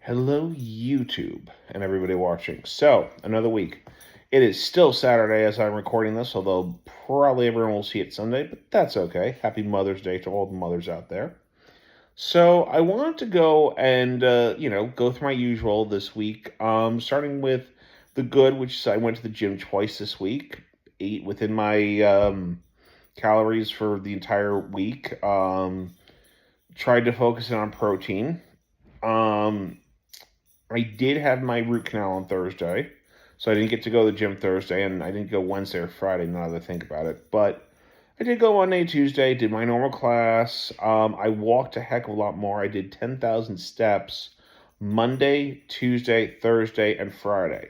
Hello, YouTube, and everybody watching. So, another week. It is still Saturday as I'm recording this, although probably everyone will see it Sunday, but that's okay. Happy Mother's Day to all the mothers out there. So, I wanted to go and, go through my usual this week, starting with the good, which is I went to the gym twice this week, ate within my calories for the entire week, tried to focus in on protein. Um, I did have my root canal on Thursday, so I didn't get to go to the gym Thursday, and I didn't go Wednesday or Friday, now that I think about it. But I did go Monday, Tuesday, did my normal class. I walked a heck of a lot more. I did 10,000 steps Monday, Tuesday, Thursday, and Friday.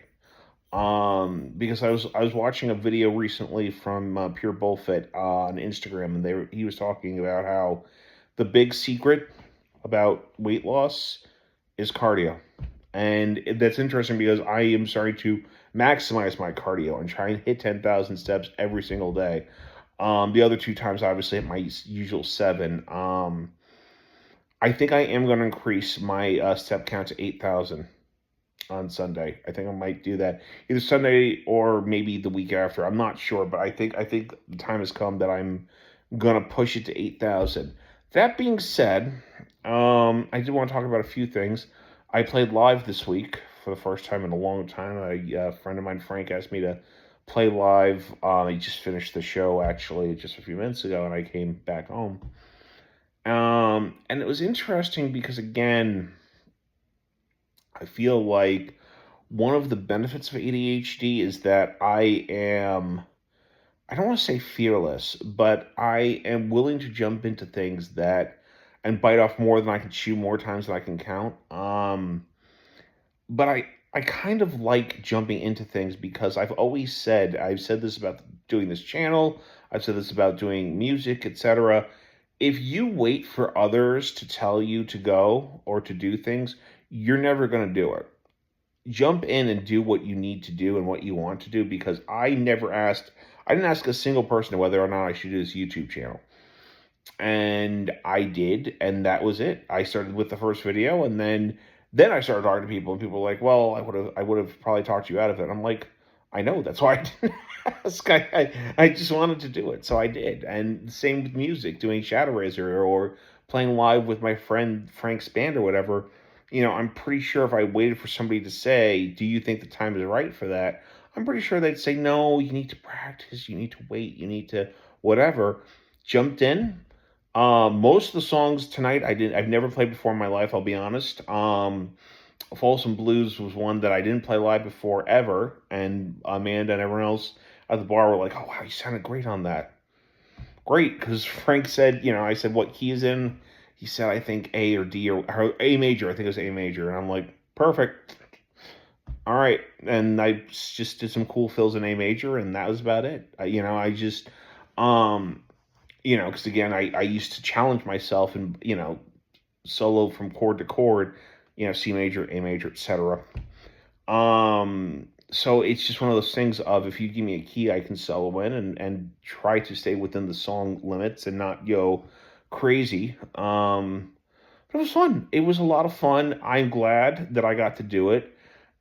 Because I was watching a video recently from Pure Bullfit on Instagram, and he was talking about how the big secret about weight loss is cardio. And that's interesting because I am starting to maximize my cardio and try and hit 10,000 steps every single day. The other two times, obviously, at my usual seven. I think I am going to increase my step count to 8,000 on Sunday. I think I might do that either Sunday or maybe the week after. I'm not sure, but I think the time has come that I'm gonna push it to 8,000. That being said, I did want to talk about a few things. I played live this week for the first time in a long time. A friend of mine, Frank, asked me to play live. He just finished the show actually just a few minutes ago, and I came back home. And it was interesting because again, I feel like one of the benefits of ADHD is that I don't want to say fearless, but I am willing to jump into things that and bite off more than I can chew, more times than I can count. But I kind of like jumping into things because I've said this about doing this channel, I've said this about doing music, etc. If you wait for others to tell you to go or to do things, you're never going to do it. Jump in and do what you need to do and what you want to do, because I didn't ask a single person whether or not I should do this YouTube channel. And I did, and that was it. I started with the first video, and then I started talking to people, and people were like, "Well, I would have probably talked you out of it." I'm like, "I know, that's why I didn't ask. I just wanted to do it, so I did." And same with music, doing Shadow Razor or playing live with my friend Frank Spand or whatever. I'm pretty sure if I waited for somebody to say, "Do you think the time is right for that?" I'm pretty sure they'd say, "No, you need to practice, you need to wait, you need to whatever." Jumped in. Most of the songs tonight I've never played before in my life, I'll be honest. Folsom Blues was one that I didn't play live before ever, and Amanda and everyone else at the bar were like, "Oh wow, you sounded great on that." Great, because Frank said, I said what key is in. He said I think A or D or A major. I think it was A major, and I'm like, perfect. All right, and I just did some cool fills in A major, and that was about it. I just, because again, I used to challenge myself and solo from chord to chord, C major, A major, etc. So it's just one of those things of, if you give me a key, I can solo in and try to stay within the song limits and not go crazy. But it was fun. It was a lot of fun. I'm glad that I got to do it.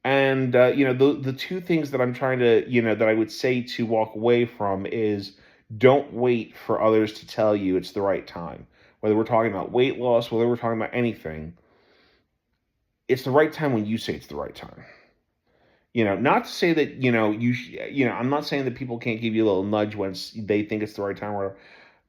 And the two things that I'm trying to that I would say to walk away from is, don't wait for others to tell you it's the right time. Whether we're talking about weight loss, whether we're talking about anything, it's the right time when you say it's the right time. Not to say that I'm not saying that people can't give you a little nudge when they think it's the right time, or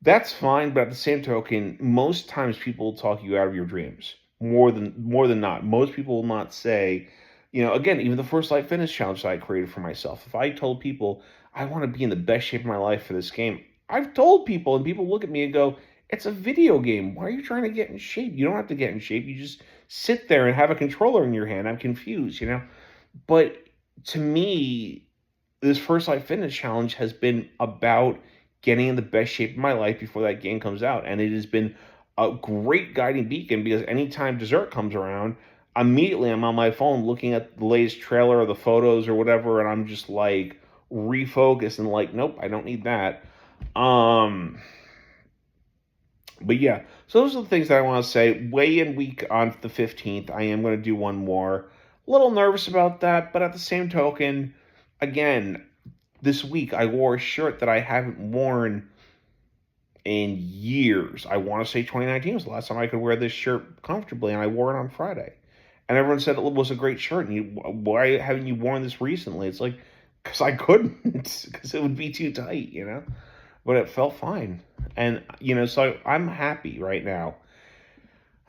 that's fine. But at the same token, most times people will talk you out of your dreams more than not. Most people will not say, again, even the First Light Fitness Challenge that I created for myself. If I told people I want to be in the best shape of my life for this game, I've told people, and people look at me and go, "It's a video game. Why are you trying to get in shape? You don't have to get in shape. You just sit there and have a controller in your hand." I'm confused. But to me, this First Light Fitness Challenge has been about getting in the best shape of my life before that game comes out. And it has been a great guiding beacon, because anytime dessert comes around, immediately I'm on my phone looking at the latest trailer or the photos or whatever, and I'm just like refocused and like, nope, I don't need that. But yeah, so those are the things that I want to say. Weigh-in week on the 15th. I am going to do one more. A little nervous about that, but at the same token, again, this week I wore a shirt that I haven't worn in years. I want to say 2019 was the last time I could wear this shirt comfortably, and I wore it on Friday. And everyone said it was a great shirt. And why haven't you worn this recently? It's like, because I couldn't, because it would be too tight, But it felt fine, and so I'm happy right now.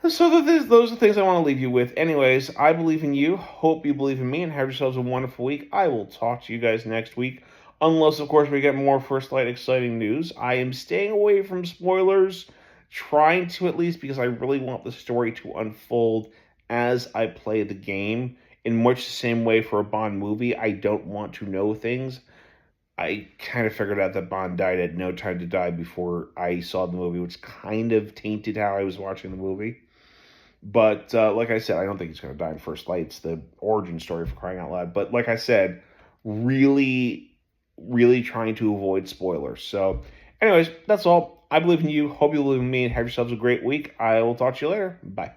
So those are the things I want to leave you with. Anyways, I believe in you. Hope you believe in me, and have yourselves a wonderful week. I will talk to you guys next week. Unless, of course, we get more First Light exciting news. I am staying away from spoilers, trying to at least, because I really want the story to unfold as I play the game. In much the same way for a Bond movie, I don't want to know things. I kind of figured out that Bond died at No Time to Die before I saw the movie, which kind of tainted how I was watching the movie. But like I said, I don't think he's going to die in First Light. It's the origin story, for crying out loud. But like I said, really, really trying to avoid spoilers. So, anyways, that's all. I believe in you. Hope you believe in me, and have yourselves a great week. I will talk to you later. Bye.